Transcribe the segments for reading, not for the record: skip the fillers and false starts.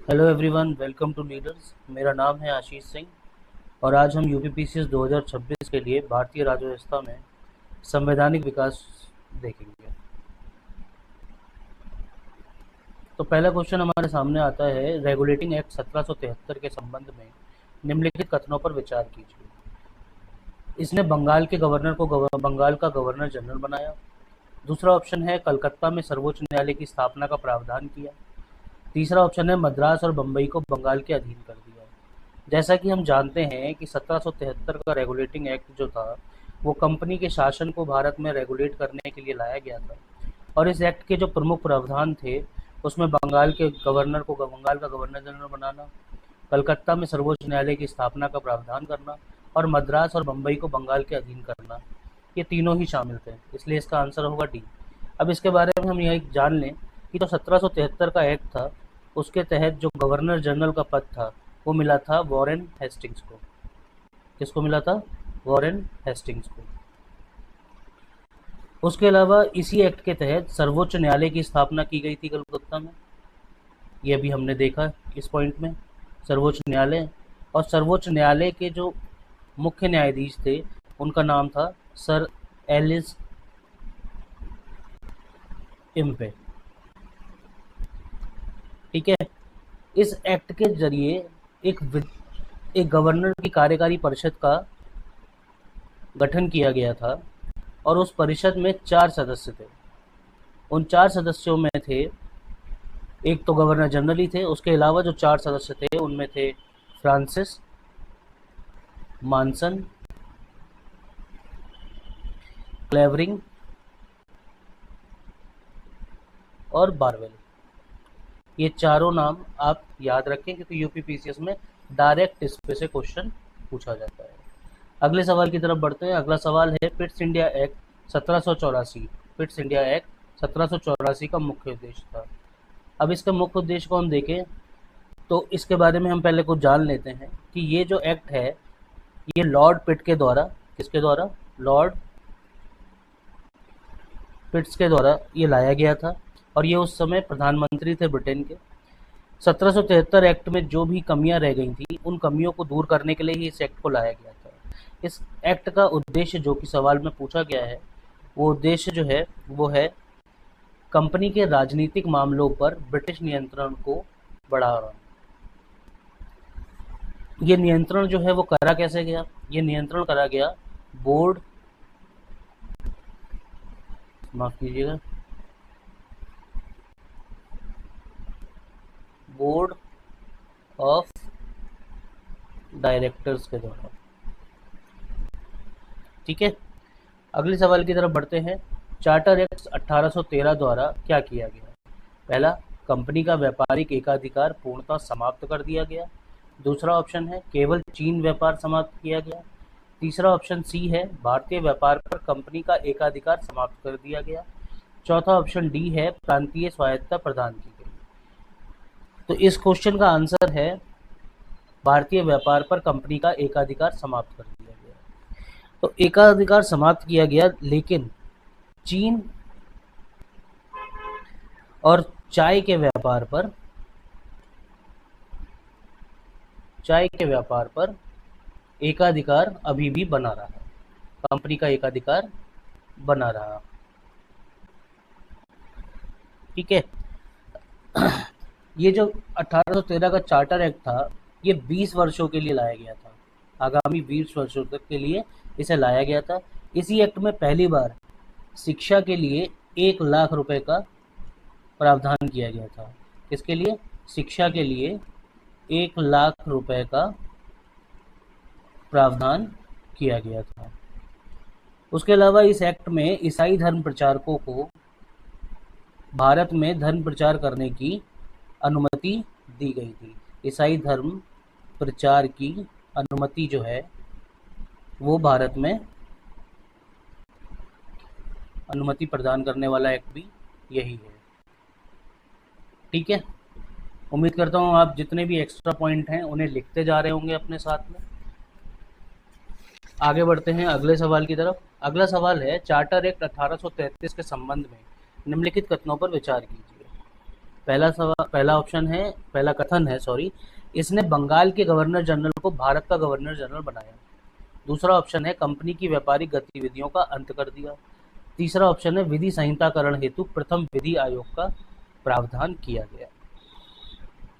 Hello everyone, welcome to leaders. मेरा नाम है आशीष सिंह और आज हम यूपीपीसीएस 2026 के लिए भारतीय राज्य में संवैधानिक विकास देखेंगे। तो पहला क्वेश्चन हमारे सामने आता है, रेगुलेटिंग एक्ट 1773 के संबंध में निम्नलिखित कथनों पर विचार कीजिए। इसने बंगाल के गवर्नर को बंगाल का गवर्नर जनरल बनाया। दूसरा ऑप्शन है, कलकत्ता में सर्वोच्च न्यायालय की स्थापना का प्रावधान किया। तीसरा ऑप्शन है, मद्रास और बम्बई को बंगाल के अधीन कर दिया। जैसा कि हम जानते हैं कि 1773 का रेगुलेटिंग एक्ट जो था वो कंपनी के शासन को भारत में रेगुलेट करने के लिए लाया गया था। और इस एक्ट के जो प्रमुख प्रावधान थे उसमें बंगाल के गवर्नर को बंगाल का गवर्नर जनरल बनाना, कलकत्ता में सर्वोच्च न्यायालय की स्थापना का प्रावधान करना और मद्रास और बम्बई को बंगाल के अधीन करना, ये तीनों ही शामिल थे। इसलिए इसका आंसर होगा डी। अब इसके बारे में हम यह जान लें कि जो 1773 का एक्ट था उसके तहत जो गवर्नर जनरल का पद था वो मिला था वॉरेन हेस्टिंग्स को। किसको मिला था? वॉरेन हेस्टिंग्स को। उसके अलावा इसी एक्ट के तहत सर्वोच्च न्यायालय की स्थापना की गई थी कलकत्ता में। ये भी हमने देखा इस पॉइंट में, सर्वोच्च न्यायालय। और सर्वोच्च न्यायालय के जो मुख्य न्यायाधीश थे उनका नाम था सर एलिस इम्पे। ठीक है। इस एक्ट के जरिए एक गवर्नर की कार्यकारी परिषद का गठन किया गया था और उस परिषद में 4 सदस्य थे। उन 4 सदस्यों में थे, एक तो गवर्नर जनरल ही थे, उसके अलावा जो 4 सदस्य थे उनमें थे फ्रांसिस, मानसन, क्लेवरिंग और बारवेल। ये चारों नाम आप याद रखें क्योंकि यूपीपीसीएस में डायरेक्ट इस पे से क्वेश्चन पूछा जाता है। अगले सवाल की तरफ बढ़ते हैं। अगला सवाल है, Pitt's India act 1784। Pitt's India act 1784 का मुख्य उद्देश्य था। अब इसका मुख्य उद्देश्य को हम देखें तो इसके बारे में हम पहले कुछ जान लेते हैं कि ये जो एक्ट है ये लॉर्ड पिट के द्वारा, किसके द्वारा? लॉर्ड पिट्स के द्वारा ये लाया गया था और ये उस समय प्रधानमंत्री थे ब्रिटेन के। 1773 एक्ट में जो भी कमियां रह गई थी उन कमियों को दूर करने के लिए ही इस एक्ट को लाया गया था। इस एक्ट का उद्देश्य जो कि सवाल में पूछा गया है वो उद्देश्य जो है वो है कंपनी के राजनीतिक मामलों पर ब्रिटिश नियंत्रण को बढ़ाना। ये नियंत्रण जो है वो करा कैसे गया? ये नियंत्रण करा गया बोर्ड, माफ कीजिएगा, बोर्ड ऑफ डायरेक्टर्स के द्वारा। ठीक है। अगले सवाल की तरफ बढ़ते हैं। चार्टर एक्ट 1813 द्वारा क्या किया गया? पहला, कंपनी का व्यापारिक एकाधिकार पूर्णतः समाप्त कर दिया गया। दूसरा ऑप्शन है, केवल चीन व्यापार समाप्त किया गया। तीसरा ऑप्शन सी है, भारतीय व्यापार पर कंपनी का एकाधिकार समाप्त कर दिया गया। चौथा ऑप्शन डी है, प्रांतीय स्वायत्तता प्रदान की गई। तो इस क्वेश्चन का आंसर है भारतीय व्यापार पर कंपनी का एकाधिकार समाप्त कर दिया गया। तो एकाधिकार समाप्त किया गया, लेकिन चीन और चाय के व्यापार पर एकाधिकार अभी भी बना रहा। कंपनी का एकाधिकार बना रहा। ठीक है। ये जो 1813 का चार्टर एक्ट था ये 20 वर्षों के लिए लाया गया था। आगामी 20 वर्षों तक के लिए इसे लाया गया था। इसी एक्ट में पहली बार शिक्षा के लिए 1 लाख रुपए का प्रावधान किया गया था। किसके लिए? शिक्षा के लिए 1 लाख रुपए का प्रावधान किया गया था। उसके अलावा इस एक्ट में ईसाई धर्म प्रचारकों को भारत में धर्म प्रचार करने की अनुमति दी गई थी। ईसाई धर्म प्रचार की अनुमति जो है वो भारत में अनुमति प्रदान करने वाला एक्ट भी यही है। ठीक है। उम्मीद करता हूँ आप जितने भी एक्स्ट्रा पॉइंट हैं उन्हें लिखते जा रहे होंगे अपने साथ में। आगे बढ़ते हैं अगले सवाल की तरफ। अगला सवाल है, चार्टर एक्ट 1833 के संबंध में निम्नलिखित कथनों पर विचार कीजिए। पहला ऑप्शन है, पहला कथन है सॉरी, इसने बंगाल के गवर्नर जनरल को भारत का गवर्नर जनरल बनाया। दूसरा ऑप्शन है कंपनी की व्यापारिक गतिविधियों का अंत कर दिया। तीसरा ऑप्शन है विधि संहिताकरण हेतु प्रथम विधि आयोग का प्रावधान किया गया।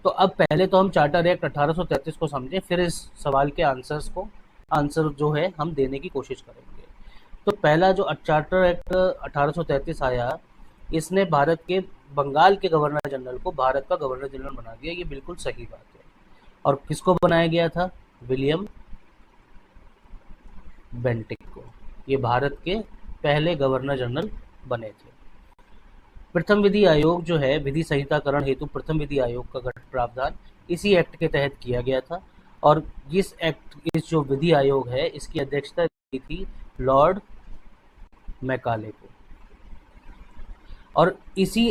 तो अब पहले तो हम चार्टर एक्ट 1833 को समझें, फिर इस सवाल के आंसर जो है हम देने की कोशिश करेंगे। तो पहला जो चार्टर एक्ट 1833 आया, इसने भारत के बंगाल के गवर्नर जनरल को भारत का गवर्नर जनरल बना दिया। ये बिल्कुल सही बात है। और किसको बनाया गया था? विलियम बेंटिक को। ये भारत के पहले गवर्नर जनरल बने थे। प्रथम विधि आयोग जो है, विधि संहिताकरण हेतु प्रथम विधि आयोग का गठन प्रावधान इसी एक्ट के तहत किया गया था। और इस जो विधि आयोग है, इसकी अध्यक्षता की थी लॉर्ड मैकाले को। और इसी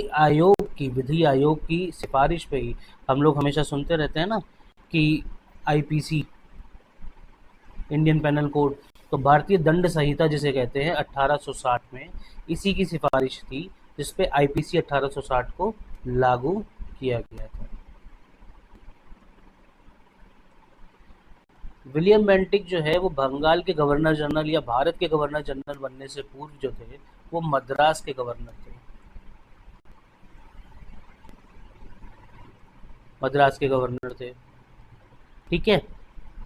विधि आयोग की सिफारिश पे ही हम लोग हमेशा सुनते रहते हैं ना कि आईपीसी, इंडियन पेनल कोड, तो भारतीय दंड संहिता जिसे कहते हैं 1860 में इसी की सिफारिश थी, जिसपे आईपीसी 1860 को लागू किया गया था। विलियम बेंटिक जो है वो बंगाल के गवर्नर जनरल या भारत के गवर्नर जनरल बनने से पूर्व जो थे वो मद्रास के गवर्नर थे। मद्रास के गवर्नर थे, ठीक है।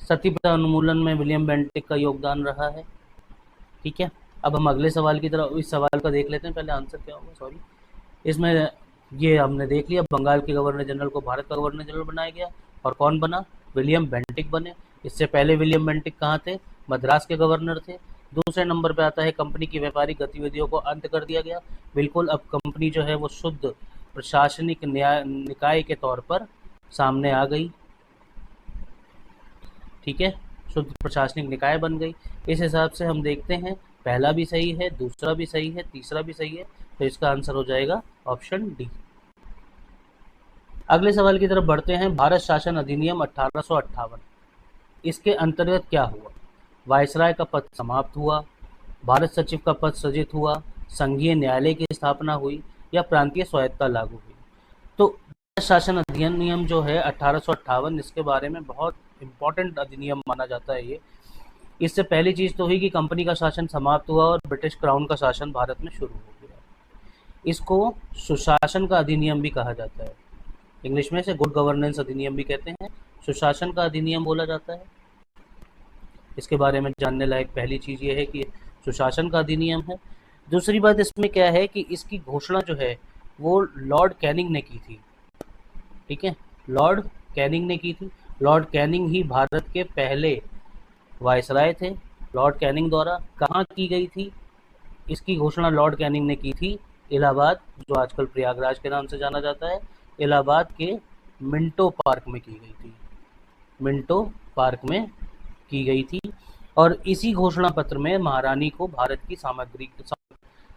सती प्रथा उन्मूलन में विलियम बेंटिक का योगदान रहा है, ठीक है। अब हम अगले सवाल की तरफ, इस सवाल का देख लेते हैं पहले आंसर क्या होगा। सॉरी, इसमें ये हमने देख लिया, बंगाल के गवर्नर जनरल को भारत का गवर्नर जनरल बनाया गया। और कौन बना? विलियम बेंटिक बने। इससे पहले विलियम बेंटिक कहाँ थे? मद्रास के गवर्नर थे। दूसरे नंबर पे आता है कंपनी की व्यापारिक गतिविधियों को अंत कर दिया गया। बिल्कुल, अब कंपनी जो है वो शुद्ध प्रशासनिक निकाय के तौर पर सामने आ गई, ठीक है, शुद्ध प्रशासनिक निकाय बन गई। इस हिसाब से हम देखते हैं पहला भी सही है, दूसरा भी सही है, तीसरा भी सही है, तो इसका आंसर हो जाएगा ऑप्शन डी। अगले सवाल की तरफ बढ़ते हैं। भारत शासन अधिनियम 1858, इसके अंतर्गत क्या हुआ? वायसराय का पद समाप्त हुआ, भारत सचिव का पद सृजित हुआ, संघीय न्यायालय की स्थापना हुई या प्रांतीय स्वायत्तता लागू हुई? तो भारत शासन अधिनियम जो है 1858, इसके बारे में बहुत इम्पोर्टेंट अधिनियम माना जाता है ये। इससे पहली चीज़ तो हुई कि कंपनी का शासन समाप्त हुआ और ब्रिटिश क्राउन का शासन भारत में शुरू हो गया। इसको सुशासन का अधिनियम भी कहा जाता है, इंग्लिश में से गुड गवर्नेंस अधिनियम भी कहते हैं, सुशासन का अधिनियम बोला जाता है। इसके बारे में जानने लायक पहली चीज़ ये है कि सुशासन का अधिनियम है। दूसरी बात इसमें क्या है कि इसकी घोषणा जो है वो लॉर्ड कैनिंग ने की थी, ठीक है, लॉर्ड कैनिंग ने की थी। लॉर्ड कैनिंग ही भारत के पहले वायसराय थे। लॉर्ड कैनिंग द्वारा कहाँ की गई थी? इसकी घोषणा लॉर्ड कैनिंग ने की थी इलाहाबाद, जो आजकल प्रयागराज के नाम से जाना जाता है, इलाहाबाद के मिंटो पार्क में की गई थी। मिंटो पार्क में की गई थी। और इसी घोषणा पत्र में महारानी को भारत की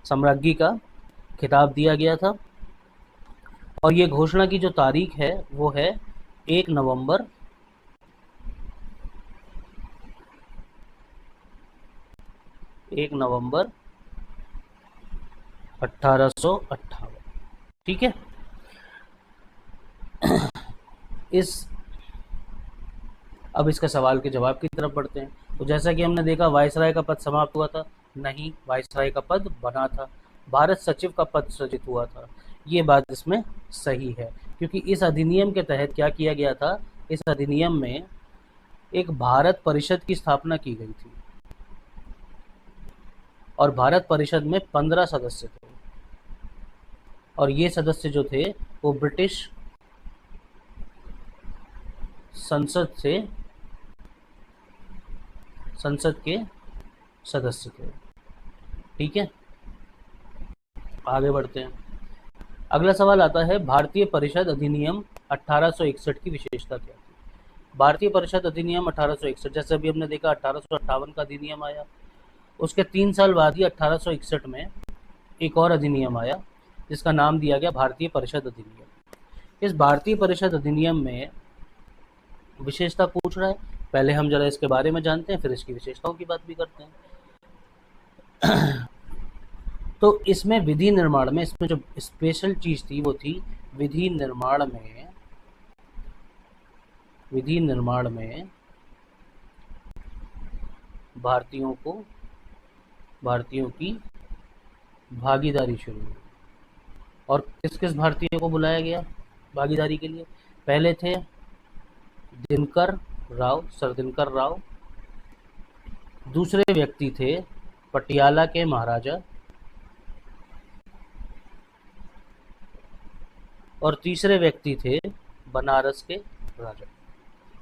साम्राज्ञी का खिताब दिया गया था। और ये घोषणा की जो तारीख है वो है 1 नवंबर 1858, ठीक है। अब इसका सवाल के जवाब की तरफ बढ़ते हैं। तो जैसा कि हमने देखा, वायसराय का पद समाप्त हुआ था, नहीं, वायसराय का पद बना था। भारत सचिव का पद सृजित हुआ था, ये बात इसमें सही है, क्योंकि इस अधिनियम के तहत क्या किया गया था? इस अधिनियम में एक भारत परिषद की स्थापना की गई थी और भारत परिषद में 15 सदस्य थे। और ये सदस्य जो थे वो ब्रिटिश संसद के सदस्य थे, ठीक है। आगे बढ़ते हैं। अगला सवाल आता है, भारतीय परिषद अधिनियम 1861 की विशेषता क्या थी? भारतीय परिषद अधिनियम 1861, जैसे अभी हमने देखा 1858 का अधिनियम आया, उसके 3 साल बाद ही 1861 में एक और अधिनियम आया जिसका नाम दिया गया भारतीय परिषद अधिनियम। इस भारतीय परिषद अधिनियम में विशेषता पूछ रहा है, पहले हम जरा इसके बारे में जानते हैं, फिर इसकी विशेषताओं की बात भी करते हैं। तो इसमें विधि निर्माण में इसमें जो स्पेशल चीज़ थी वो थी विधि निर्माण में विधि निर्माण में भारतीयों की भागीदारी शुरू हुई। और किस किस भारतीयों को बुलाया गया भागीदारी के लिए? पहले थे सर दिनकर राव। दूसरे व्यक्ति थे पटियाला के महाराजा। और तीसरे व्यक्ति थे बनारस के राजा।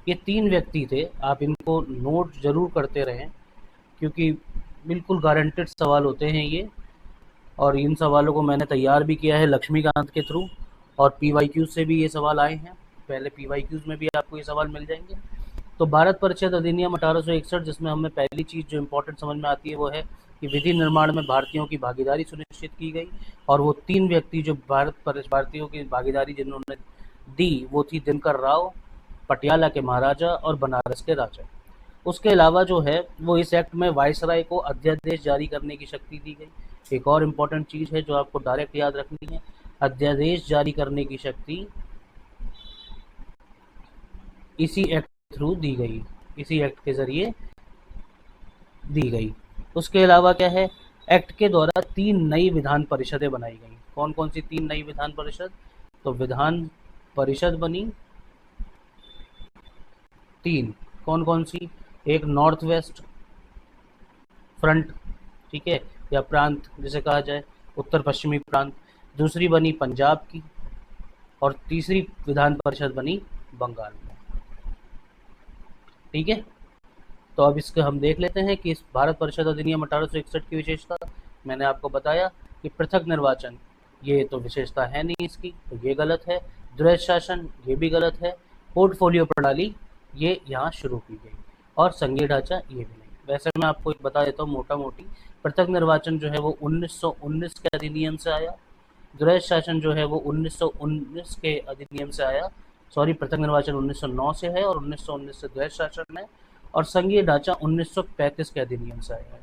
ये 3 व्यक्ति थे। आप इनको नोट जरूर करते रहें, क्योंकि बिल्कुल गारंटेड सवाल होते हैं ये, और इन सवालों को मैंने तैयार भी किया है लक्ष्मीकांत के थ्रू, और PYQ से भी ये सवाल आए हैं। पहले PYQs में भी आपको ये सवाल मिल जाएंगे। तो भारत परिषद अधिनियम 1861, जिसमें हमें पहली चीज़ जो इम्पोर्टेंट समझ में आती है वो है कि विधि निर्माण में भारतीयों की भागीदारी सुनिश्चित की गई। और वो 3 व्यक्ति जो भारतीयों की भागीदारी जिन्होंने दी वो थी दिनकर राव, पटियाला के महाराजा और बनारस के राजा। उसके अलावा जो है वो इस एक्ट में वायसराय को अध्यादेश जारी करने की शक्ति दी गई। एक और इम्पोर्टेंट चीज़ है जो आपको डायरेक्ट याद रखनी है, अध्यादेश जारी करने की शक्ति इसी एक्ट के थ्रू दी गई, इसी एक्ट के जरिए दी गई। उसके अलावा क्या है, एक्ट के द्वारा 3 नई विधान परिषदें बनाई गई। कौन कौन सी 3 नई विधान परिषद? तो विधान परिषद बनी 3। कौन कौन सी? एक नॉर्थ वेस्ट फ्रंट, ठीक है, या प्रांत जिसे कहा जाए, उत्तर पश्चिमी प्रांत। दूसरी बनी पंजाब की, और तीसरी विधान परिषद बनी बंगाल में। ठीक है, तो अब इसके हम देख लेते हैं कि इस भारत परिषद अधिनियम 1861 की विशेषता। मैंने आपको बताया कि पृथक निर्वाचन, ये तो विशेषता है नहीं इसकी, तो ये गलत है। द्वैध शासन, ये भी गलत है। पोर्टफोलियो प्रणाली, ये यहाँ शुरू की गई। और संघीय ढांचा, ये भी नहीं। वैसे मैं आपको एक बता देता हूँ मोटा मोटी, पृथक निर्वाचन जो है वो 1919 के अधिनियम से आया। द्वैध शासन जो है वो 1919 के अधिनियम से आया। सॉरी, पृथक निर्वाचन 1909 से है और 1919 से द्वैध शासन है। और संघीय ढांचा 1935 के अधिनियम से आया है।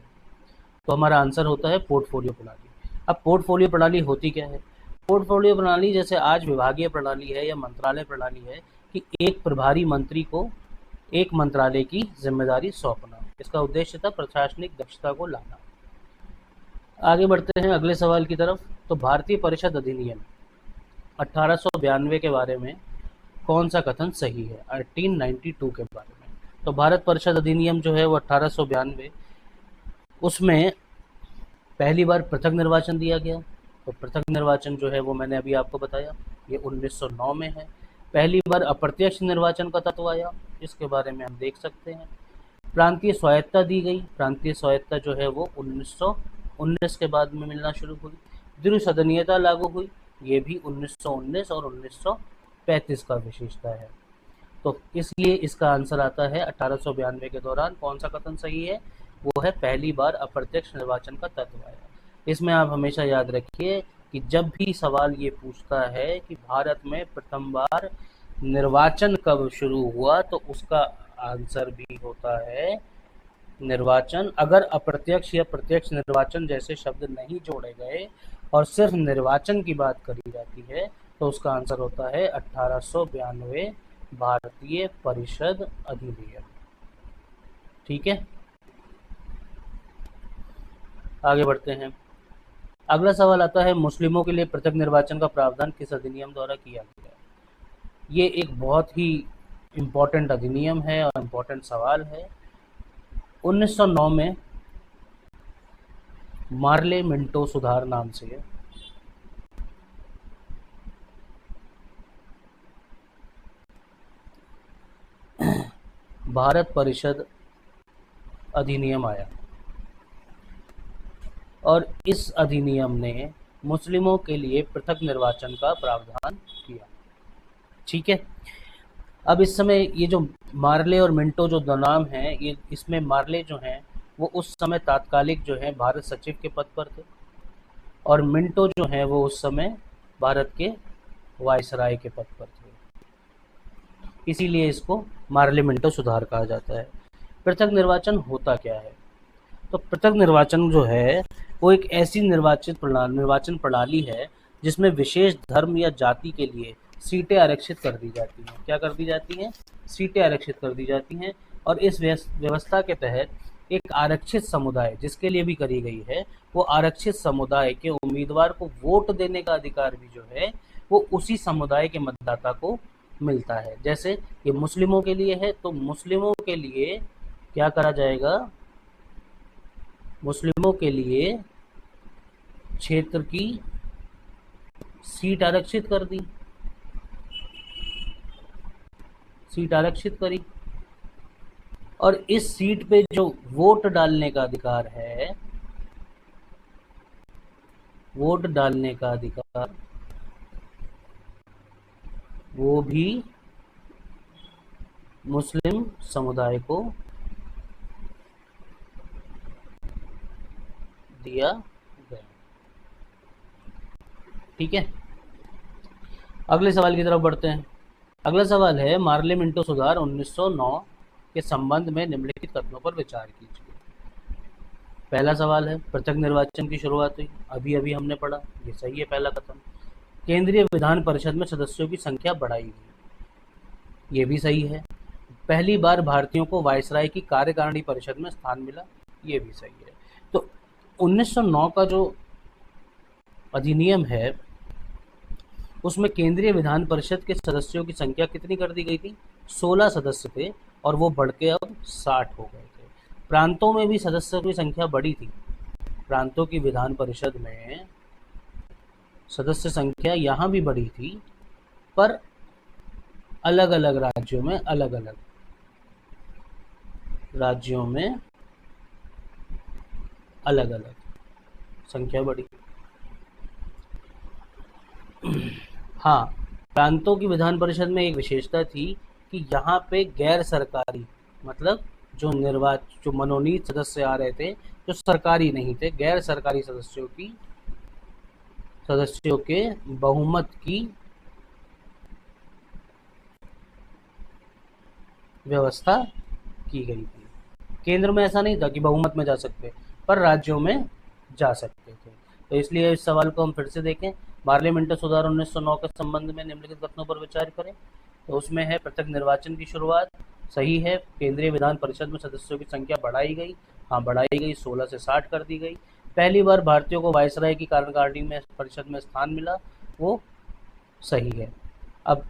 तो हमारा आंसर होता है पोर्टफोलियो प्रणाली। अब पोर्टफोलियो प्रणाली होती क्या है? पोर्टफोलियो प्रणाली जैसे आज विभागीय प्रणाली है या मंत्रालय प्रणाली है कि एक प्रभारी मंत्री को एक मंत्रालय की जिम्मेदारी सौंपना। इसका उद्देश्य था प्रशासनिक दक्षता को लाना। आगे बढ़ते हैं अगले सवाल की तरफ। तो भारतीय परिषद अधिनियम 1892 के बारे में कौन सा कथन सही है? 1892 के बारे में। तो भारत परिषद अधिनियम जो है वो 1892, उसमें पहली बार पृथक निर्वाचन दिया गया। तो पृथक निर्वाचन जो है वो मैंने अभी आपको बताया, ये 1909 में है। पहली बार अप्रत्यक्ष निर्वाचन का तत्व आया, इसके बारे में हम देख सकते हैं। प्रांतीय स्वायत्तता दी गई। प्रांतीय स्वायत्तता जो है वो 1919 के बाद में मिलना शुरू हुई। द्विसदनीयता लागू हुई, ये भी 1919 और 1935 का विशेषता है। तो इसलिए इसका आंसर आता है 1892 के दौरान कौन सा कथन सही है? वो है पहली बार अप्रत्यक्ष निर्वाचन का तत्व आया। इसमें आप हमेशा याद रखिए कि जब भी सवाल ये पूछता है कि भारत में प्रथम बार निर्वाचन कब शुरू हुआ, तो उसका आंसर भी होता है निर्वाचन। अगर अप्रत्यक्ष या प्रत्यक्ष निर्वाचन जैसे शब्द नहीं जोड़े गए और सिर्फ निर्वाचन की बात करी जाती है, तो उसका आंसर होता है 1892 भारतीय परिषद अधिनियम। ठीक है, आगे बढ़ते हैं। अगला सवाल आता है, मुस्लिमों के लिए पृथक निर्वाचन का प्रावधान किस अधिनियम द्वारा किया गया? ये एक बहुत ही इम्पोर्टेंट अधिनियम है और इम्पोर्टेंट सवाल है। 1909 में मार्ले मिंटो सुधार नाम से भारत परिषद अधिनियम आया और इस अधिनियम ने मुस्लिमों के लिए पृथक निर्वाचन का प्रावधान किया। ठीक है, अब इस समय ये जो मार्ले और मिंटो जो दो नाम हैं, ये इसमें मार्ले जो हैं वो उस समय तात्कालिक जो है भारत सचिव के पद पर थे, और मिंटो जो है वो उस समय भारत के वायसराय के पद पर थे। इसीलिए इसको मार्ले मिंटो सुधार कहा जाता है। पृथक निर्वाचन होता क्या है? तो पृथक निर्वाचन जो है वो एक ऐसी निर्वाचन प्रणाली है जिसमें विशेष धर्म या जाति के लिए सीटें आरक्षित कर दी जाती हैं। क्या कर दी जाती हैं? सीटें आरक्षित कर दी जाती हैं। और इस व्यवस्था के तहत एक आरक्षित समुदाय जिसके लिए भी करी गई है, वो आरक्षित समुदाय के उम्मीदवार को वोट देने का अधिकार भी जो है वो उसी समुदाय के मतदाता को मिलता है। जैसे ये मुस्लिमों के लिए है, तो मुस्लिमों के लिए क्या करा जाएगा? मुस्लिमों के लिए क्षेत्र की सीट आरक्षित कर दी, सीट आरक्षित करी। और इस सीट पे जो वोट डालने का अधिकार है, वोट डालने का अधिकार वो भी मुस्लिम समुदाय को दिया गया। ठीक है, अगले सवाल की तरफ बढ़ते हैं। अगला सवाल है, मार्ले मिंटो सुधार 1909 के संबंध में निम्नलिखित कथनों पर विचार कीजिए। पहला सवाल है, पृथक निर्वाचन की शुरुआत हुई, अभी अभी हमने पढ़ा, ये सही है पहला कथन। केंद्रीय विधान परिषद में सदस्यों की संख्या बढ़ाई गई, ये भी सही है। पहली बार भारतीयों को वायसराय की कार्यकारिणी परिषद में स्थान मिला, ये भी सही है। तो 1909 का जो अधिनियम है उसमें केंद्रीय विधान परिषद के सदस्यों की संख्या कितनी कर दी गई थी? 16 सदस्य थे और वो बढ़ के अब 60 हो गए थे। प्रांतों में भी सदस्यों की संख्या बढ़ी थी। प्रांतों की विधान परिषद में सदस्य संख्या यहाँ भी बढ़ी थी, पर अलग अलग राज्यों में अलग अलग संख्या बढ़ी। हाँ, प्रांतों की विधान परिषद में एक विशेषता थी कि यहाँ पे गैर सरकारी, मतलब जो मनोनीत सदस्य आ रहे थे, जो सरकारी नहीं थे, गैर सरकारी सदस्यों के बहुमत की व्यवस्था की गई थी। केंद्र में ऐसा नहीं था कि बहुमत में जा सकते, पर राज्यों में जा सकते थे। तो इसलिए इस सवाल को हम फिर से देखें, मार्ले मिंटो सुधार 1909 के संबंध में निम्नलिखित कथनों पर विचार करें। तो उसमें है, पृथक निर्वाचन की शुरुआत, सही है। केंद्रीय विधान परिषद में सदस्यों की संख्या बढ़ाई गई, हाँ बढ़ाई गई, 16 से 60 कर दी गई। पहली बार भारतीयों को वायसराय की कार्यकारिणी में परिषद में स्थान मिला, वो सही है। अब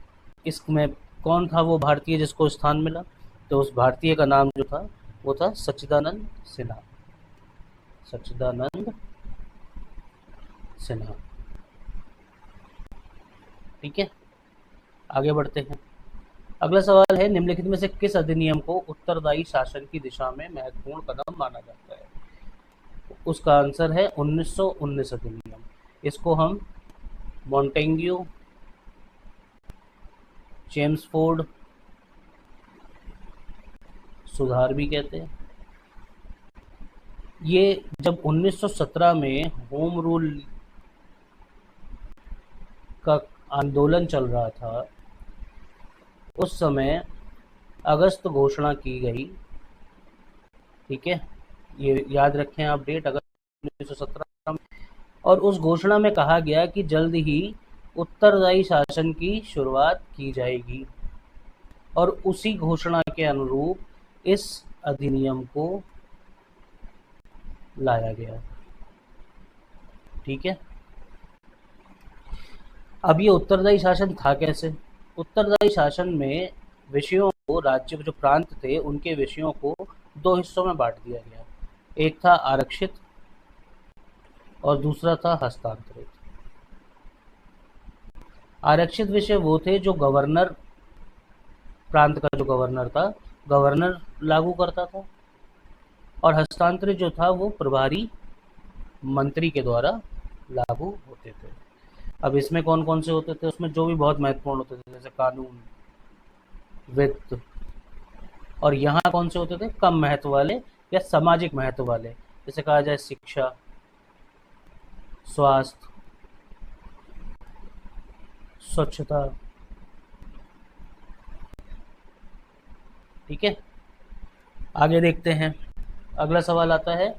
इसमें कौन था वो भारतीय जिसको स्थान मिला? तो उस भारतीय का नाम जो था वो था सच्चिदानंद सिन्हा। सच्चिदानंद सिन्हा। ठीक है, आगे बढ़ते हैं। अगला सवाल है, निम्नलिखित में से किस अधिनियम को उत्तरदायी शासन की दिशा में महत्वपूर्ण कदम माना जाता है? उसका आंसर है 1919 अधिनियम। इसको हम मॉन्टेग्यू, चेम्सफोर्ड सुधार भी कहते हैं। ये जब 1917 में होम रूल का आंदोलन चल रहा था, उस समय अगस्त घोषणा की गई। ठीक है, ये याद रखें आप डेट, अगस्त 1917 में। और उस घोषणा में कहा गया कि जल्द ही उत्तरदायी शासन की शुरुआत की जाएगी, और उसी घोषणा के अनुरूप इस अधिनियम को लाया गया। ठीक है, अब ये उत्तरदायी शासन था कैसे? उत्तरदायी शासन में विषयों को, राज्य जो प्रांत थे उनके विषयों को दो हिस्सों में बांट दिया गया। एक था आरक्षित और दूसरा था हस्तांतरित। आरक्षित विषय वो थे जो गवर्नर, प्रांत का जो गवर्नर था, गवर्नर लागू करता था, और हस्तांतरित जो था वो प्रभारी मंत्री के द्वारा लागू होते थे। अब इसमें कौन कौन से होते थे? उसमें जो भी बहुत महत्वपूर्ण होते थे, जैसे कानून, वित्त, और यहाँ कौन से होते थे? कम महत्व वाले या सामाजिक महत्व वाले, जैसे कहा जाए शिक्षा, स्वास्थ्य, स्वच्छता। ठीक है, आगे देखते हैं। अगला सवाल आता है,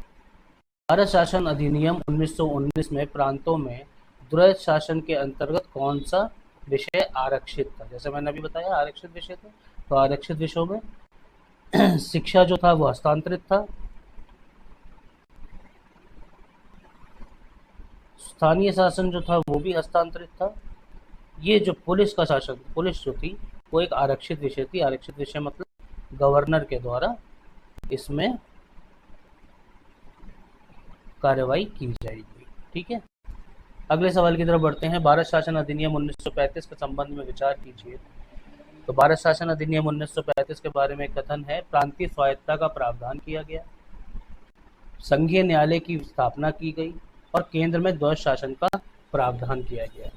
भारत शासन अधिनियम 1919 में प्रांतों में द्वैध शासन के अंतर्गत कौन सा विषय आरक्षित था? जैसे मैंने अभी बताया आरक्षित विषय थे, तो आरक्षित विषयों में शिक्षा जो था वो हस्तांतरित था, स्थानीय शासन जो था वो भी हस्तांतरित था। ये जो पुलिस का शासन, पुलिस जो थी वो एक आरक्षित विषय थी। आरक्षित विषय मतलब गवर्नर के द्वारा इसमें कार्रवाई की जाएगी। ठीक है, अगले सवाल की तरफ बढ़ते हैं। भारत शासन अधिनियम 1935 के संबंध में विचार कीजिए। तो भारत शासन अधिनियम 1935 के बारे में कथन है, प्रांतीय स्वायत्तता का प्रावधान किया गया, संघीय न्यायालय की स्थापना की गई और केंद्र में द्वैध शासन का प्रावधान किया गया।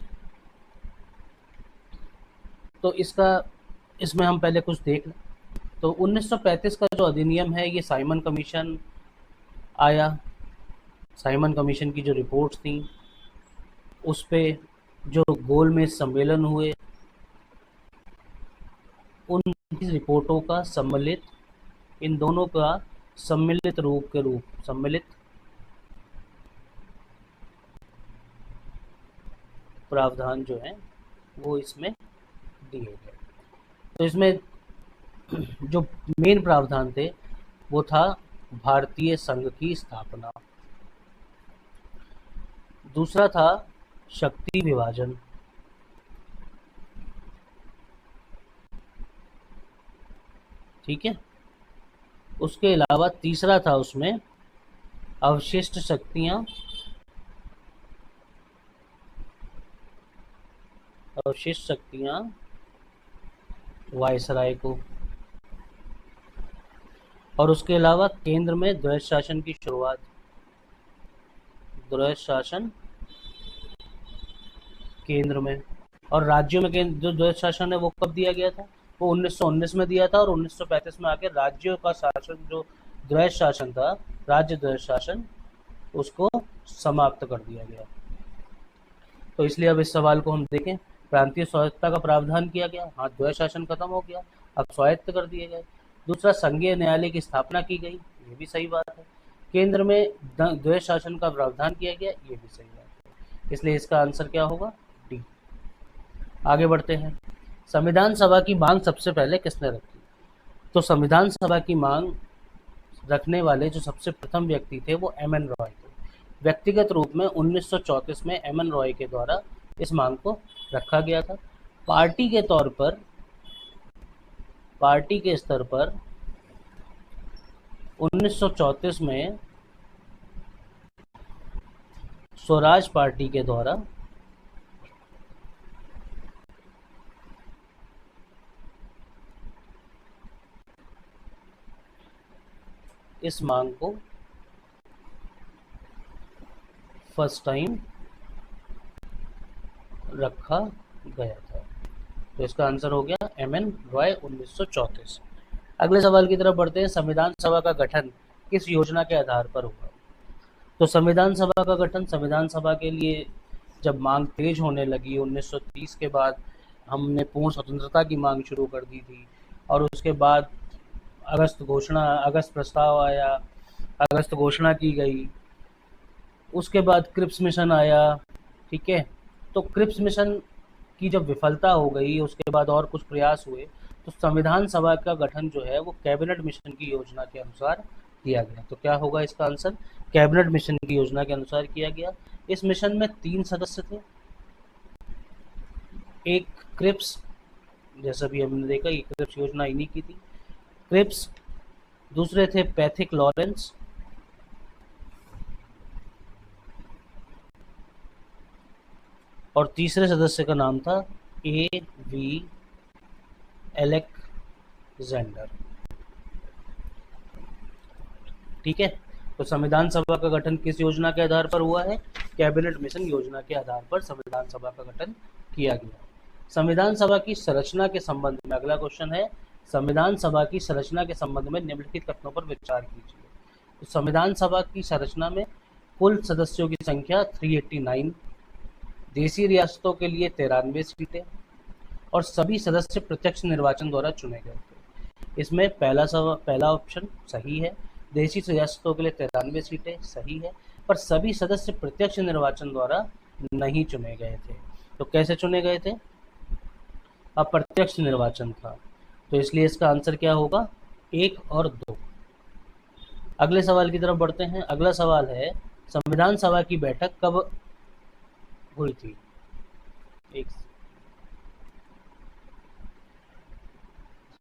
तो इसमें हम पहले कुछ देख लें। तो 1935 का जो अधिनियम है ये साइमन कमीशन आया, साइमन कमीशन की जो रिपोर्ट्स थी उस पे जो गोलमेज सम्मेलन हुए, उन रिपोर्टों का सम्मिलित, इन दोनों का सम्मिलित प्रावधान जो है वो इसमें दिए गए। तो इसमें जो मेन प्रावधान थे वो था भारतीय संघ की स्थापना, दूसरा था शक्ति विभाजन, ठीक है, उसके अलावा तीसरा था उसमें अवशिष्ट शक्तियां वायसराय को, और उसके अलावा केंद्र में द्वैध शासन की शुरुआत। द्वैध शासन केंद्र में, और राज्यों में जो द्वैध शासन है वो कब दिया गया था? वो 1919 में दिया था, और 1935 में आके राज्यों का शासन जो द्वैध शासन था, राज्य द्वैध शासन, उसको समाप्त कर दिया गया। तो इसलिए अब इस सवाल को हम देखें, प्रांतीय स्वायत्तता का प्रावधान किया गया, हाँ द्वैध शासन खत्म हो गया, अब स्वायत्त कर दिए गए। दूसरा, संघीय न्यायालय की स्थापना की गई, ये भी सही बात है। केंद्र में द्वैध शासन का प्रावधान किया गया, ये भी सही बात है। इसलिए इसका आंसर क्या होगा? डी। आगे बढ़ते हैं। संविधान सभा की मांग सबसे पहले किसने रखी? तो संविधान सभा की मांग रखने वाले जो सबसे प्रथम व्यक्ति थे वो एम.एन. रॉय थे। व्यक्तिगत रूप में 1934 में एम.एन. रॉय के द्वारा इस मांग को रखा गया था। पार्टी के स्तर पर 1934 में स्वराज पार्टी के द्वारा इस मांग को फर्स्ट टाइम रखा गया था। तो इसका आंसर हो गया एम.एन. रॉय 1934। अगले सवाल की तरफ बढ़ते हैं। संविधान सभा का गठन किस योजना के आधार पर हुआ? तो संविधान सभा का गठन, संविधान सभा के लिए जब मांग तेज होने लगी 1930 के बाद, हमने पूर्ण स्वतंत्रता की मांग शुरू कर दी थी, और उसके बाद अगस्त प्रस्ताव आया, अगस्त घोषणा की गई, उसके बाद क्रिप्स मिशन आया, ठीक है। तो क्रिप्स मिशन की जब विफलता हो गई, उसके बाद और कुछ प्रयास हुए, तो संविधान सभा का गठन जो है वो कैबिनेट मिशन की योजना के अनुसार किया गया। तो क्या होगा इसका आंसर? कैबिनेट मिशन की योजना के अनुसार किया गया। इस मिशन में 3 सदस्य थे, एक क्रिप्स, जैसा भी हमने देखा ये क्रिप्स योजना इन्हीं की थी, क्रिप्स, दूसरे थे पैथिक लॉरेंस, और तीसरे सदस्य का नाम था A.V. अलेक्जेंडर, ठीक है। तो संविधान सभा का गठन किस योजना के आधार पर हुआ है? कैबिनेट मिशन योजना के आधार पर संविधान सभा का गठन किया गया। संविधान सभा की संरचना के संबंध में अगला क्वेश्चन है, संविधान सभा की संरचना के संबंध में निम्नलिखित कथनों पर विचार कीजिए। तो संविधान सभा की संरचना में कुल सदस्यों की संख्या 389, देशी रियासतों के लिए 93 सीटें, और सभी सदस्य प्रत्यक्ष निर्वाचन द्वारा चुने गए थे। इसमें पहला ऑप्शन सही है, देशी रियासतों के लिए 93 सीटें सही है, पर सभी सदस्य प्रत्यक्ष निर्वाचन द्वारा नहीं चुने गए थे। तो कैसे चुने गए थे? अप्रत्यक्ष निर्वाचन था। तो इसलिए इसका आंसर क्या होगा? 1 और 2। अगले सवाल की तरफ बढ़ते हैं। अगला सवाल है, संविधान सभा की बैठक कब हुई थी? एक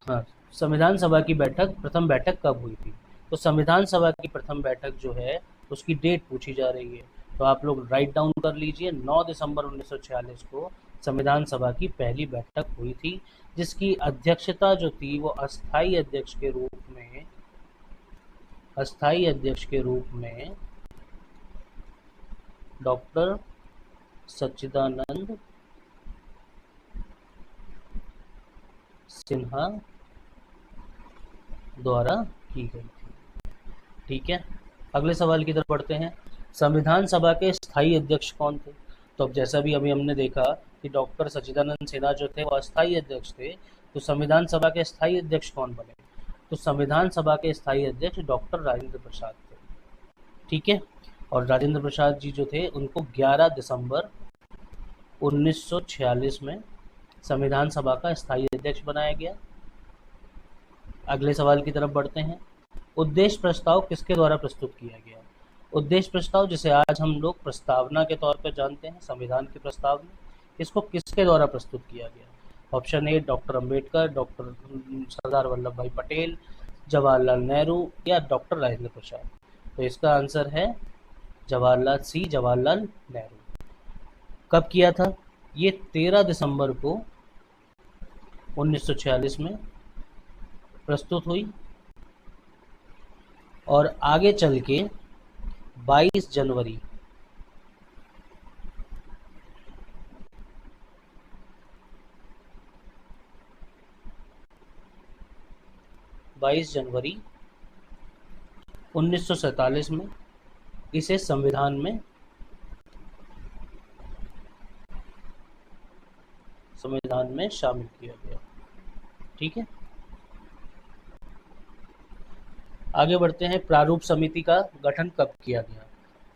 हाँ, संविधान सभा की प्रथम बैठक कब हुई थी? तो संविधान सभा की प्रथम बैठक जो है उसकी डेट पूछी जा रही है। तो आप लोग राइट डाउन कर लीजिए, 9 दिसंबर 1946 को संविधान सभा की पहली बैठक हुई थी, जिसकी अध्यक्षता जो थी वो अस्थाई अध्यक्ष के रूप में डॉक्टर सच्चिदानंद सिन्हा द्वारा की गई थी। ठीक है, अगले सवाल की तरफ बढ़ते हैं। संविधान सभा के स्थायी अध्यक्ष कौन थे? तो अब जैसा भी अभी हमने देखा कि डॉक्टर सच्चिदानंद सिन्हा जो थे वो अस्थायी अध्यक्ष थे, तो संविधान सभा के स्थायी अध्यक्ष कौन बने? तो संविधान सभा के स्थायी अध्यक्ष डॉक्टर राजेंद्र प्रसाद थे। ठीक है, और राजेंद्र प्रसाद जी जो थे उनको 11 दिसंबर 1946 में संविधान सभा का स्थायी अध्यक्ष बनाया गया। अगले सवाल की तरफ बढ़ते हैं। उद्देश्य प्रस्ताव किसके द्वारा प्रस्तुत किया गया? उद्देश्य प्रस्ताव, जिसे आज हम लोग प्रस्तावना के तौर पर जानते हैं, संविधान की प्रस्तावना, इसको किसके द्वारा प्रस्तुत किया गया? Option A doctor Ambedkar, doctor Sardar Vallabh Bhai Patel, Jawaharlal Nehru या डॉक्टर राजेंद्र प्रसाद। तो इसका आंसर है जवाहरलाल नेहरू। कब किया था? ये 13 दिसंबर को 1946 में प्रस्तुत हुई और आगे चल के 22 जनवरी 1947 में इसे संविधान में शामिल किया गया। ठीक है, आगे बढ़ते हैं। प्रारूप समिति का गठन कब किया गया?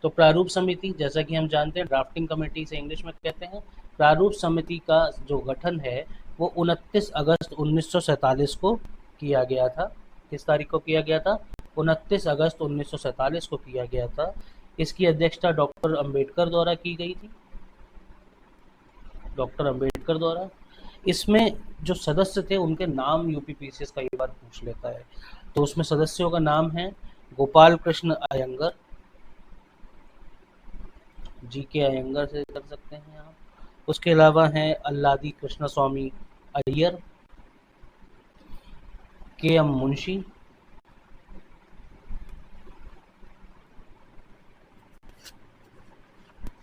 तो प्रारूप समिति, जैसा कि हम जानते हैं, ड्राफ्टिंग कमेटी से इंग्लिश में कहते हैं। प्रारूप समिति का जो गठन है वो 29 अगस्त 1947 को किया गया था। किस तारीख को किया गया था? 29 अगस्त 1947 को किया गया था। इसकी अध्यक्षता डॉक्टर अंबेडकर द्वारा की गई थी, डॉक्टर अंबेडकर द्वारा। इसमें जो सदस्य थे उनके नाम यूपीपीसीएस कई बार पूछ लेता है। तो उसमें सदस्यों का नाम है गोपाल कृष्ण अयंगर, जीके अयंगर से कर सकते हैं आप। उसके अलावा हैं अल्लादी कृष्ण स्वामी अय्यर, के एम मुंशी,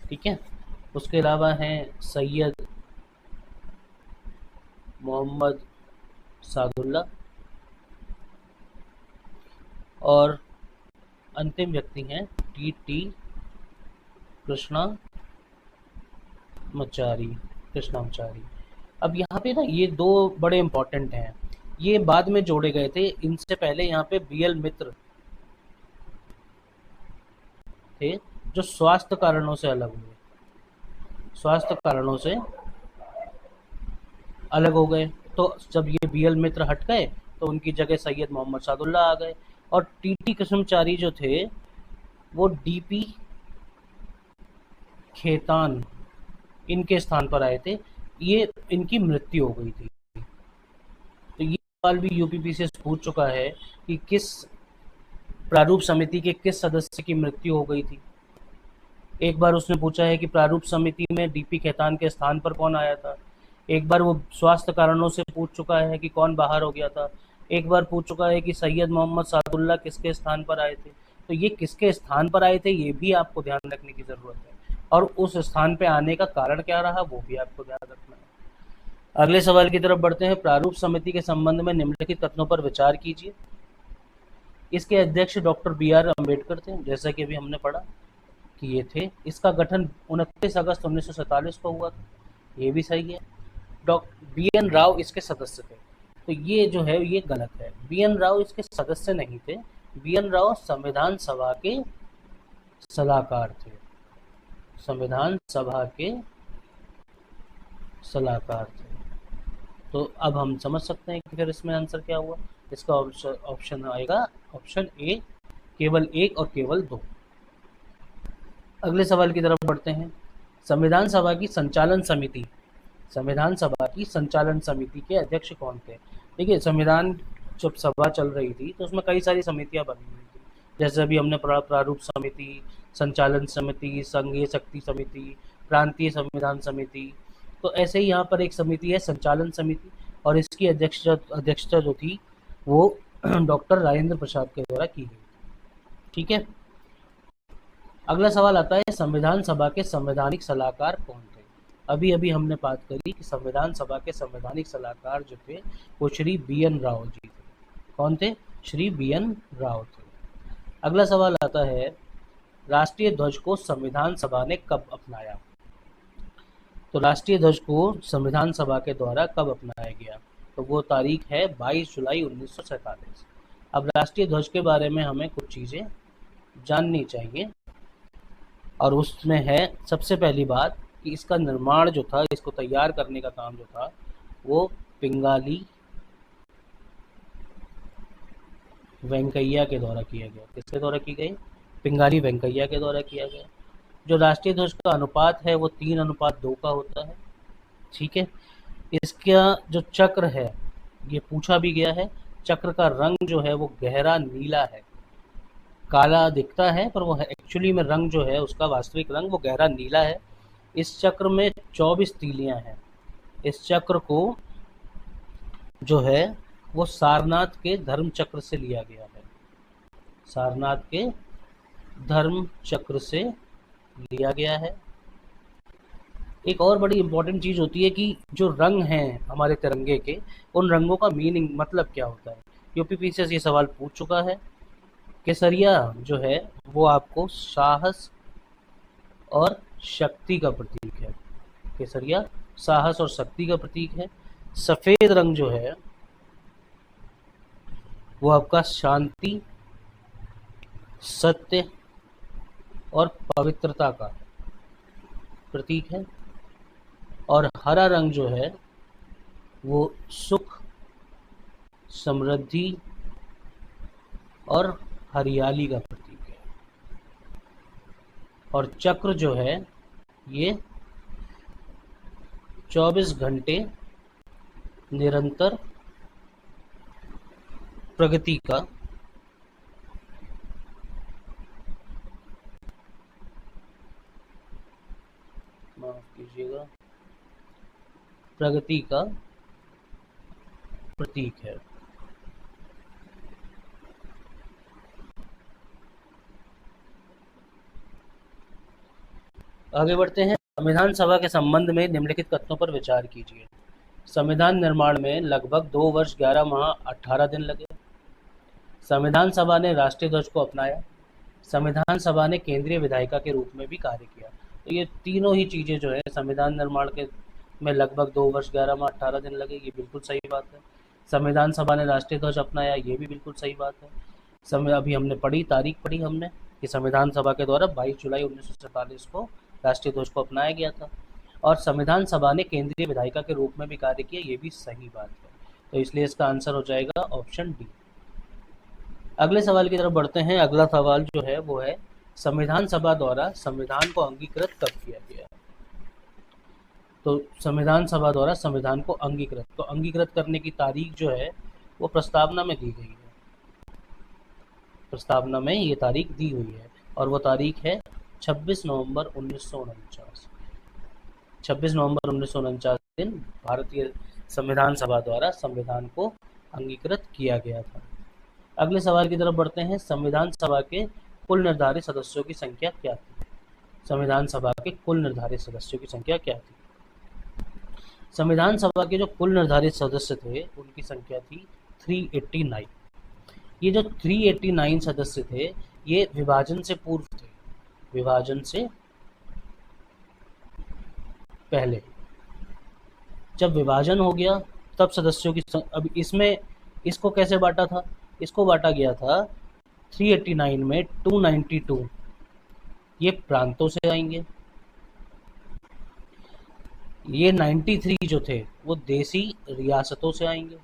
ठीक है। उसके अलावा हैं सैयद मोहम्मद सादुल्ला और अंतिम व्यक्ति हैं टी कृष्णामचारी। अब यहाँ पे ना ये दो बड़े इम्पोर्टेंट हैं, ये बाद में जोड़े गए थे। इनसे पहले यहाँ पे बीएल मित्र थे जो स्वास्थ्य कारणों से अलग हो गए। तो जब ये बीएल मित्र हट गए तो उनकी जगह सैयद मोहम्मद सादुल्ला आ गए और टी कृष्णमचारी जो थे वो डीपी खेतान इनके स्थान पर आए थे। ये इनकी मृत्यु हो गई थी। तो ये सवाल भी यूपीपीसीएस पूछ चुका है कि किस प्रारूप समिति के किस सदस्य की मृत्यु हो गई थी। एक बार उसने पूछा है कि प्रारूप समिति में डीपी खेतान के स्थान पर कौन आया था। एक बार वो स्वास्थ्य कारणों से पूछ चुका है कि कौन बाहर हो गया था। एक बार पूछ चुका है कि सैयद मोहम्मद सादुल्ला किसके स्थान पर आए थे। तो ये किसके स्थान पर आए थे ये भी आपको ध्यान रखने की ज़रूरत है, और उस स्थान पे आने का कारण क्या रहा वो भी आपको ध्यान रखना है। अगले सवाल की तरफ बढ़ते हैं। प्रारूप समिति के संबंध में निम्नलिखित कथनों पर विचार कीजिए। इसके अध्यक्ष डॉक्टर BR अम्बेडकर थे, जैसा कि अभी हमने पढ़ा कि ये थे। इसका गठन 29 अगस्त 1947 को हुआ था, ये भी सही है। डॉक्टर BN राव इसके सदस्य थे, तो ये जो है ये गलत है। BN राव इसके सदस्य नहीं थे, BN राव संविधान सभा के सलाहकार थे। संविधान सभा के सलाहकार थे। तो अब हम समझ सकते हैं कि फिर इसमें आंसर क्या हुआ। इसका ऑप्शन आएगा ऑप्शन ए, केवल एक और केवल दो। अगले सवाल की तरफ बढ़ते हैं। संविधान सभा की संचालन समिति, संविधान सभा की संचालन समिति के अध्यक्ष कौन थे। देखिए, संविधान जब सभा चल रही थी तो उसमें कई सारी समितियां बनी हुई थी, जैसे अभी हमने पढ़ा प्रारूप समिति, संचालन समिति, संघीय शक्ति समिति, प्रांतीय संविधान समिति। तो ऐसे ही यहाँ पर एक समिति है संचालन समिति, और इसकी अध्यक्षता जो थी वो डॉक्टर राजेंद्र प्रसाद के द्वारा की गई। ठीक है। अगला सवाल आता है, संविधान सभा के संवैधानिक सलाहकार कौन थे। अभी अभी हमने बात करी कि संविधान सभा के संवैधानिक सलाहकार जो थे वो श्री बी.एन. राव जी थे। कौन थे? श्री बी.एन. राव थे। अगला सवाल आता है, राष्ट्रीय ध्वज को संविधान सभा ने कब अपनाया। तो राष्ट्रीय ध्वज को संविधान सभा के द्वारा कब अपनाया गया, तो वो तारीख है 22 जुलाई 1947। अब राष्ट्रीय ध्वज के बारे में हमें कुछ चीज़ें जाननी चाहिए, और उसमें है सबसे पहली बात कि इसका निर्माण जो था, इसको तैयार करने का काम जो था वो पिंगाली वेंकैया के द्वारा किया गया। किसके द्वारा की गई? पिंगाली वेंकैया के द्वारा किया गया। जो राष्ट्रीय ध्वज का अनुपात है वो 3:2 का होता है। ठीक है। इसका जो चक्र है, ये पूछा भी गया है, चक्र का रंग जो है वो गहरा नीला है, काला दिखता है पर वो एक्चुअली में रंग जो है उसका वास्तविक रंग वो गहरा नीला है। इस चक्र में 24 तीलियां हैं। इस चक्र को जो है वो सारनाथ के धर्म चक्र से लिया गया है, सारनाथ के धर्म चक्र से लिया गया है। एक और बड़ी इंपॉर्टेंट चीज़ होती है कि जो रंग हैं हमारे तिरंगे के, उन रंगों का मीनिंग मतलब क्या होता है। यूपीपीसीएस ये सवाल पूछ चुका है। केसरिया जो है वो आपको साहस और शक्ति का प्रतीक है। केसरिया साहस और शक्ति का प्रतीक है। सफ़ेद रंग जो है वो आपका शांति, सत्य और पवित्रता का प्रतीक है। और हरा रंग जो है वो सुख, समृद्धि और हरियाली का प्रतीक है। और चक्र जो है ये 24 घंटे निरंतर प्रगति का माफ कीजिएगा प्रगति का प्रतीक है। आगे बढ़ते हैं। संविधान सभा के संबंध में निम्नलिखित कथनों पर विचार कीजिए। संविधान निर्माण में लगभग 2 वर्ष 11 माह 18 दिन लगे। संविधान सभा ने राष्ट्रीय ध्वज को अपनाया। संविधान सभा ने केंद्रीय विधायिका के रूप में भी कार्य किया। तो ये तीनों ही चीज़ें जो है संविधान निर्माण के में लगभग 2 वर्ष 11 माह 18 दिन लगे, ये बिल्कुल सही बात है। संविधान सभा ने राष्ट्रीय ध्वज अपनाया, ये भी बिल्कुल सही बात है। अभी हमने तारीख पढ़ी हमने कि संविधान सभा के द्वारा 22 जुलाई 1947 को राष्ट्रीय ध्वज को अपनाया गया था। और संविधान सभा ने केंद्रीय विधायिका के रूप में भी कार्य किया, ये भी सही बात है। तो इसलिए इसका आंसर हो जाएगा ऑप्शन डी। अगले सवाल की तरफ बढ़ते हैं। अगला सवाल जो है वो है, संविधान सभा द्वारा संविधान को अंगीकृत कब किया गया। तो संविधान सभा द्वारा संविधान को अंगीकृत करने की तारीख जो है वो प्रस्तावना में दी गई है। प्रस्तावना में ये तारीख दी हुई है और वो तारीख है 26 नवंबर 1949। 26 नवंबर 1949 दिन भारतीय संविधान सभा द्वारा संविधान को अंगीकृत किया गया था। अगले सवाल की तरफ बढ़ते हैं। संविधान सभा के कुल निर्धारित सदस्यों की संख्या क्या थी। संविधान सभा के कुल निर्धारित सदस्यों की संख्या क्या थी। संविधान सभा के जो कुल निर्धारित सदस्य थे उनकी संख्या थी 389। ये जो 389 सदस्य थे ये विभाजन से पूर्व थे, विभाजन से पहले। जब विभाजन हो गया तब सदस्यों की अब इसमें इसको कैसे बांटा था, इसको बांटा गया था 389 में 292 ये प्रांतों से आएंगे ये 93 जो थे वो देसी रियासतों से आएंगे,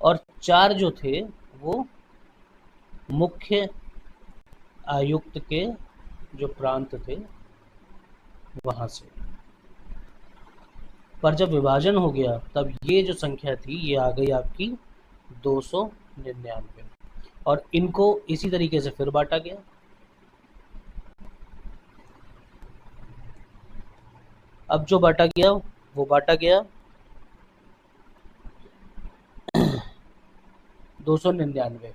और 4 जो थे वो मुख्य आयुक्त के जो प्रांत थे वहां से। पर जब विभाजन हो गया तब ये जो संख्या थी ये आ गई आपकी 299, और इनको इसी तरीके से फिर बांटा गया। अब जो बांटा गया वो बांटा गया 299।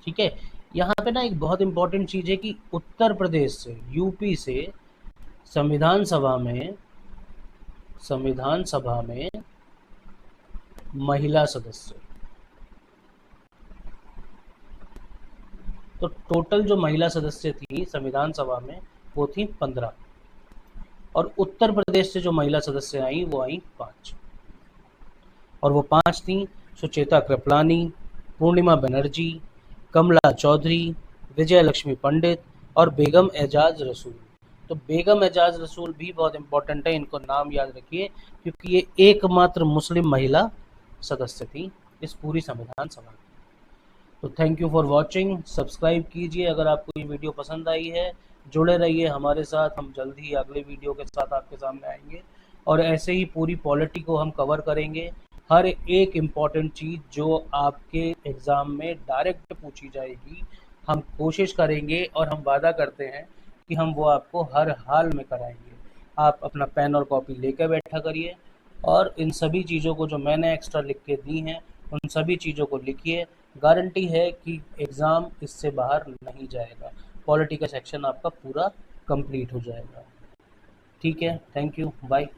ठीक है, यहाँ पे ना एक बहुत इंपॉर्टेंट चीज़ है कि उत्तर प्रदेश से, यूपी से संविधान सभा में महिला सदस्य, तो टोटल जो महिला सदस्य थी संविधान सभा में वो थी 15, और उत्तर प्रदेश से जो महिला सदस्य आई वो आई 5, और वो 5 थी सुचेता कृपलानी, पूर्णिमा बनर्जी, कमला चौधरी, विजय लक्ष्मी पंडित और बेगम एजाज रसूल। तो बेगम एजाज रसूल भी बहुत इंपॉर्टेंट है, इनको नाम याद रखिए, क्योंकि ये एकमात्र मुस्लिम महिला सदस्य थी इस पूरी संविधान सभा की। तो thank you for watching, subscribe कीजिए अगर आपको ये वीडियो पसंद आई है, जुड़े रहिए हमारे साथ, हम जल्द ही अगले वीडियो के साथ आपके सामने आएंगे, और ऐसे ही पूरी पॉलिटी को हम कवर करेंगे। हर एक इम्पॉर्टेंट चीज़ जो आपके एग्ज़ाम में डायरेक्ट पूछी जाएगी हम कोशिश करेंगे, और हम वादा करते हैं कि हम वो आपको हर हाल में कराएंगे। आप अपना पेन और कॉपी लेकर बैठा करिए, और इन सभी चीज़ों को जो मैंने एक्स्ट्रा लिख के दी हैं उन सभी चीज़ों को लिखिए। गारंटी है कि एग्ज़ाम इससे बाहर नहीं जाएगा, पॉलिटी का सेक्शन आपका पूरा कंप्लीट हो जाएगा। ठीक है, थैंक यू, बाय।